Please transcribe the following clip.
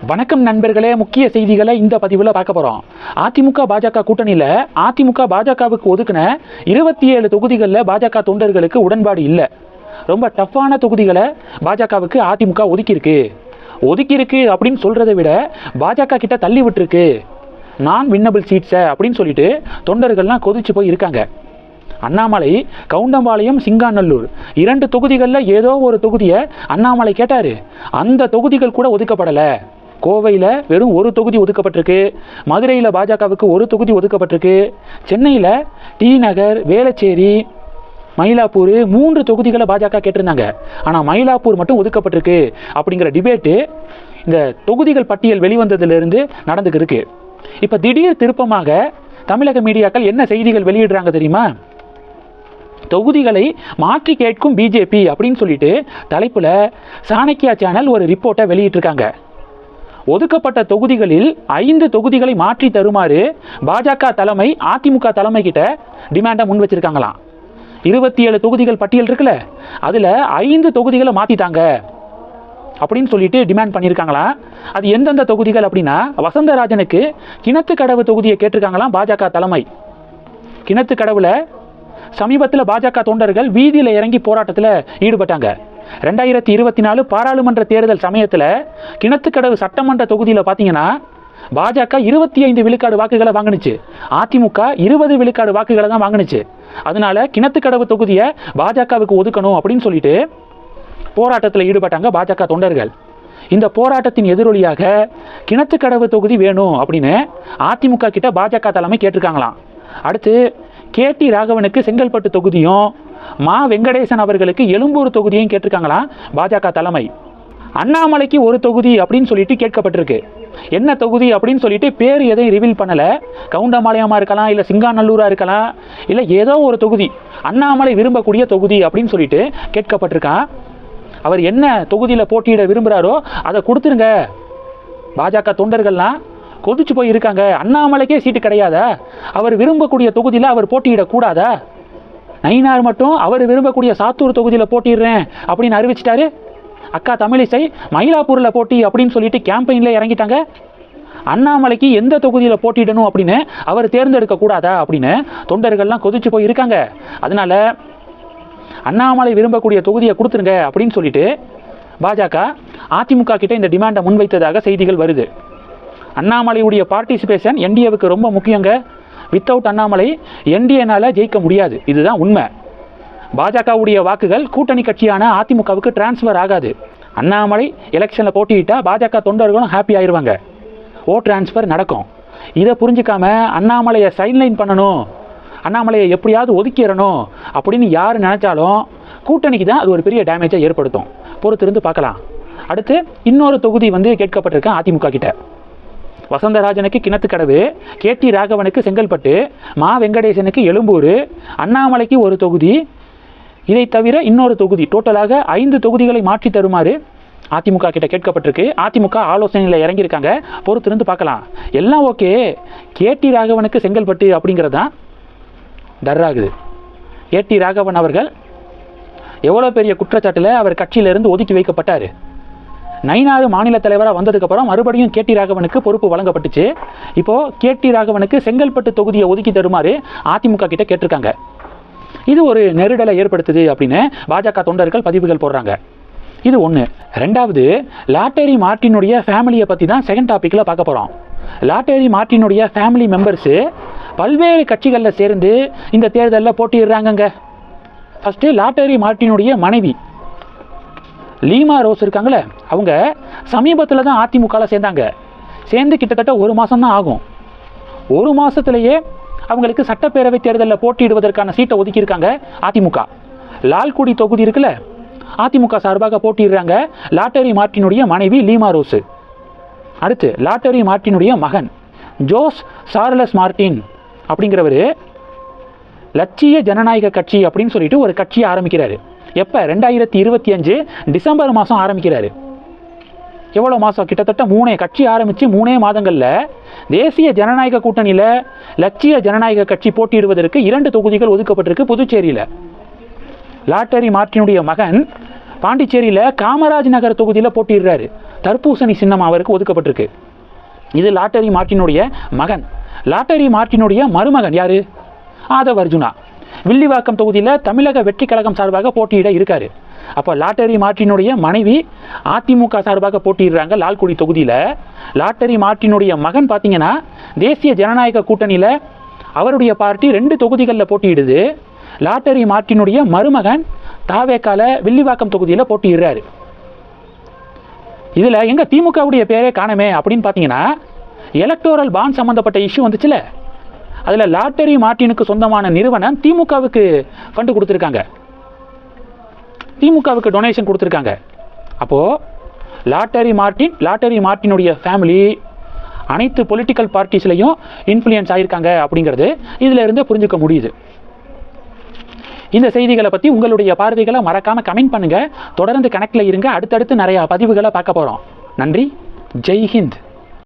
வணக்கம் நண்பர்களே, முக்கிய செய்திகளை இந்த பதிவில் பார்க்க போகிறோம். அதிமுக பாஜக கூட்டணியில் அதிமுக பாஜகவுக்கு ஒதுக்கின 27 தொகுதிகளில் பாஜக தொண்டர்களுக்கு உடன்பாடு இல்லை. ரொம்ப டஃப்பான தொகுதிகளை பாஜகவுக்கு அதிமுக ஒதுக்கியிருக்கு அப்படின்னு சொல்கிறத விட பாஜக கிட்ட தள்ளி விட்டுருக்கு. நான் வின்னபிள் சீட்ஸை அப்படின்னு சொல்லிட்டு தொண்டர்கள்லாம் கொதிச்சு போய் இருக்காங்க. அண்ணாமலை கவுண்டம்பாளையம், சிங்காநல்லூர் 2 தொகுதிகளில் ஏதோ ஒரு தொகுதியை அண்ணாமலை கேட்டார். அந்த தொகுதிகள் கூட ஒதுக்கப்படலை. கோவையில் வெறும் 1 தொகுதி ஒதுக்கப்பட்டிருக்கு. மதுரையில் பாஜகவுக்கு 1 தொகுதி ஒதுக்கப்பட்டிருக்கு. சென்னையில் டி நகர், வேளச்சேரி, மயிலாப்பூர் 3 தொகுதிகளை பாஜக கேட்டிருந்தாங்க. ஆனால் மயிலாப்பூர் மட்டும் ஒதுக்கப்பட்டிருக்கு அப்படிங்கிற டிபேட்டு இந்த தொகுதிகள் பட்டியல் வெளிவந்ததுலேருந்து நடந்துக்கு இருக்கு. இப்போ திடீர் திருப்பமாக தமிழக மீடியாக்கள் என்ன செய்திகள் வெளியிடுறாங்க தெரியுமா? தொகுதிகளை மாற்றி கேட்கும் பிஜேபி அப்படின்னு சொல்லிட்டு தலைப்பில் சாணக்கியா சேனல் ஒரு ரிப்போர்ட்டை வெளியிட்டிருக்காங்க. ஒதுக்கப்பட்ட தொகுதிகளில் 5 தொகுதிகளை மாற்றி தருமாறு பாஜக தலைமை அதிமுக தலைமை கிட்ட டிமாண்டை முன் வச்சிருக்காங்களாம். 27 தொகுதிகள் பட்டியல் இருக்குல்ல, அதில் 5 தொகுதிகளை மாற்றிட்டாங்க அப்படின்னு சொல்லிட்டு டிமாண்ட் பண்ணியிருக்காங்களாம். அது எந்தெந்த தொகுதிகள் அப்படின்னா, வசந்தராஜனுக்கு கிணத்துக்கடவு தொகுதியை கேட்டிருக்காங்களாம் பாஜக தலைமை. கிணத்துக்கடவுல சமீபத்தில் பாஜக தொண்டர்கள் வீதியில் இறங்கி போராட்டத்தில் ஈடுபட்டாங்க. 2024 பாராளுமன்ற தேர்தல் சமயத்தில் கிணத்துக்கடவு சட்டமன்ற தொகுதியில் பார்த்தீங்கன்னா பாஜக 25 விழுக்காடு வாக்குகளை வாங்கினுச்சு. அதிமுக 20 விழுக்காடு வாக்குகளை தான் வாங்கினுச்சு. அதனால கிணத்துக்கடவு தொகுதியை பாஜகவுக்கு ஒதுக்கணும் அப்படின்னு சொல்லிட்டு போராட்டத்தில் ஈடுபட்டாங்க பாஜக தொண்டர்கள். இந்த போராட்டத்தின் எதிரொலியாக கிணத்துக்கடவு தொகுதி வேணும் அப்படின்னு அதிமுக கிட்ட பாஜக தலைமை கேட்டிருக்காங்களாம். அடுத்து கேடி ராகவனுக்கு செங்கல்பட்டு தொகுதியும், மா வெங்கடேசன் அவர்களுக்கு எழும்பூர் தொகுதியும் கேட்டிருக்காங்களாம் பாஜக தலைமை. அண்ணாமலைக்கு 1 தொகுதி அப்படின்னு சொல்லிட்டு கேட்கப்பட்டிருக்கு. என்ன தொகுதி அப்படின்னு சொல்லிட்டு பேர் எதையும் ரிவீல் பண்ணலை. கவுண்டம்பாளையமாக இருக்கலாம், இல்லை சிங்காநல்லூராக இருக்கலாம், இல்லை ஏதோ ஒரு தொகுதி அண்ணாமலை விரும்பக்கூடிய தொகுதி அப்படின்னு சொல்லிட்டு கேட்கப்பட்டிருக்கான். அவர் என்ன தொகுதியில் போட்டியிட விரும்புகிறாரோ அதை கொடுத்துருங்க. பாஜக தொண்டர்கள்லாம் கொதிச்சு போய் இருக்காங்க. அண்ணாமலைக்கே சீட்டு கிடையாதா? அவர் விரும்பக்கூடிய தொகுதியில் அவர் போட்டியிடக்கூடாதா? நயினார் மட்டும் அவர் விரும்பக்கூடிய சாத்தூர் தொகுதியில் போட்டிடுறேன் அப்படின்னு அறிவிச்சிட்டாரு. அக்கா தமிழிசை மயிலாப்பூரில் போட்டி அப்படின்னு சொல்லிட்டு கேம்பெயினில் இறங்கிட்டாங்க. அண்ணாமலைக்கு எந்த தொகுதியில் போட்டியிடணும் அப்படின்னு அவர் தேர்ந்தெடுக்க கூடாதா அப்படின்னு தொண்டர்கள்லாம் கொதிச்சு போய் இருக்காங்க. அதனால அண்ணாமலை விரும்பக்கூடிய தொகுதியை கொடுத்துருங்க அப்படின்னு சொல்லிட்டு பாஜக அதிமுக கிட்ட இந்த டிமாண்டை முன்வைத்ததாக செய்திகள் வருது. அண்ணாமலையுடைய பார்ட்டிசிபேஷன் என்டிஏவுக்கு ரொம்ப முக்கியங்க. வித்தவுட் அண்ணாமலை என்டிஏனால ஜெயிக்க முடியாது. இதுதான் உண்மை. பாஜகவுடைய வாக்குகள் கூட்டணி கட்சியான அதிமுகவுக்கு டிரான்ஸ்ஃபர் ஆகாது. அண்ணாமலை எலெக்ஷனில் போட்டியிட்டால் பாஜக தொண்டர்களும் ஹாப்பி ஆயிடுவாங்க. டிரான்ஸ்ஃபர் நடக்கும். இதை புரிஞ்சிக்காம அண்ணாமலையை சைட்லைன் பண்ணணும், அண்ணாமலையை எப்படியாவது ஒதுக்கிடணும் அப்படின்னு யார் நினைச்சாலும் கூட்டணிக்கு தான் அது ஒரு பெரிய டேமேஜை ஏற்படுத்தும். பொறுத்திருந்து பார்க்கலாம். அடுத்து இன்னொரு தொகுதி கேட்கப்பட்டிருக்கேன் அதிமுக கிட்ட. வசந்தராஜனுக்கு கிணத்துக்கடவு, கேடி ராகவனுக்கு செங்கல்பட்டு, மா வெங்கடேசனுக்கு எழும்பூர், அண்ணாமலைக்கு 1 தொகுதி, இதை தவிர இன்னொரு தொகுதி, டோட்டலாக 5 தொகுதிகளை மாற்றி தருமாறு அதிமுக கிட்ட கேட்கப்பட்டிருக்கு. அதிமுக ஆலோசனையில் இறங்கியிருக்காங்க. பொறுத்திருந்து பார்க்கலாம். எல்லாம் ஓகே. கேடி ராகவனுக்கு செங்கல்பட்டு அப்படிங்கிறது தான் டர்ராகுது. கேடி ராகவன் அவர்கள் எவ்வளோ பெரிய குற்றச்சாட்டில் அவர் கட்சியிலிருந்து ஒதுக்கி வைக்கப்பட்டார். நயினார் மாநில தலைவராக வந்ததுக்கப்புறம் மறுபடியும் கேடி ராகவனுக்கு பொறுப்பு வழங்கப்பட்டுச்சு. இப்போது கேடி ராகவனுக்கு செங்கல்பட்டு தொகுதியை ஒதுக்கி தருமாறு அதிமுக கிட்ட கேட்டிருக்காங்க. இது ஒரு நெருடலை ஏற்படுத்துது அப்படின்னு பாஜக தொண்டர்கள் பதிவுகள் போடுறாங்க. இது ஒன்று. ரெண்டாவது, லாட்டரி மார்ட்டினுடைய ஃபேமிலியை பற்றி தான் செகண்ட் டாப்பிக்கில் பார்க்க போகிறோம். லாட்டரி மார்ட்டினுடைய ஃபேமிலி மெம்பர்ஸு பல்வேறு கட்சிகளில் சேர்ந்து இந்த தேர்தலில் போட்டிடுறாங்கங்க. ஃபஸ்ட்டு லாட்டரி மார்ட்டினுடைய மனைவி லீமா ரோஸ் இருக்காங்களே, அவங்க சமீபத்தில் தான் அதிமுகவில் சேர்ந்து கிட்டத்தட்ட 1 மாதம் தான் ஆகும். 1 மாதத்துலேயே அவங்களுக்கு சட்டப்பேரவை தேர்தலில் போட்டியிடுவதற்கான சீட்டை ஒதுக்கியிருக்காங்க அதிமுக. லால்குடி தொகுதி இருக்குல்ல, அதிமுக சார்பாக போட்டிடுறாங்க லாட்டரி மார்ட்டினுடைய மனைவி லீமா ரோஸு. அடுத்து லாட்டரி மார்ட்டினுடைய மகன் ஜோஸ் சார்லஸ் மார்ட்டின் அப்படிங்கிறவர் லட்சிய ஜனநாயக கட்சி அப்படின்னு சொல்லிட்டு ஒரு கட்சியை ஆரம்பிக்கிறாரு. எப்போ? 2025 டிசம்பர் மாதம் ஆரம்பிக்கிறாரு. எவ்வளோ மாதம்? கிட்டத்தட்ட 3 கட்சி ஆரம்பித்து 3 மாதங்களில் தேசிய ஜனநாயக கூட்டணியில் லட்சிய ஜனநாயக கட்சி போட்டியிடுவதற்கு 2 தொகுதிகள் ஒதுக்கப்பட்டிருக்கு புதுச்சேரியில். லாட்டரி மார்ட்டினுடைய மகன் பாண்டிச்சேரியில் காமராஜ் நகர் தொகுதியில் போட்டிடுறாரு. தர்பூசணி சின்னம் அவருக்கு ஒதுக்கப்பட்டிருக்கு. இது லாட்டரி மார்ட்டினுடைய மகன். லாட்டரி மார்ட்டினுடைய மருமகன் யாரு? ஆதவ் அர்ஜுனா. வில்லிவாக்கம் தொகுதியில் தமிழக வெற்றி கழகம் சார்பாக போட்டியிட இருக்காரு. அப்போ லாட்டரி மார்ட்டினுடைய மனைவி அதிமுக சார்பாக போட்டியிடுறாங்க லால்குடி தொகுதியில். லாட்டரி மார்ட்டினுடைய மகன் பார்த்தீங்கன்னா தேசிய ஜனநாயக கூட்டணியில் அவருடைய பார்ட்டி 2 தொகுதிகளில் போட்டியிடுது. லாட்டரி மார்ட்டினுடைய மருமகன் தாவேக்கால வில்லிவாக்கம் தொகுதியில் போட்டியிடுறாரு. இதில் எங்க திமுகவுடைய பேரே காணமே அப்படின்னு பார்த்தீங்கன்னா, எலக்டோரல் பாண்ட் சம்மந்தப்பட்ட இஷ்யூ வந்துச்சுல, அதில் லாட்டரி மார்ட்டினுக்கு சொந்தமான நிறுவனம் திமுகவுக்கு ஃபண்டு கொடுத்துருக்காங்க, திமுகவுக்கு டொனேஷன் கொடுத்துருக்காங்க. அப்போது லாட்டரி மார்ட்டினுடைய ஃபேமிலி அனைத்து பொலிட்டிக்கல் பார்ட்டிஸ்லையும் இன்ஃப்ளூயன்ஸ் ஆகியிருக்காங்க அப்படிங்கிறது இதில் இருந்து புரிஞ்சுக்க முடியுது. இந்த செய்திகளை பற்றி உங்களுடைய பார்வைகளை மறக்காமல் கமெண்ட் பண்ணுங்கள். தொடர்ந்து கனெக்டில் இருங்க. அடுத்தடுத்து நிறையா பதிவுகளை பார்க்க போகிறோம். நன்றி. ஜெய் ஹிந்த்.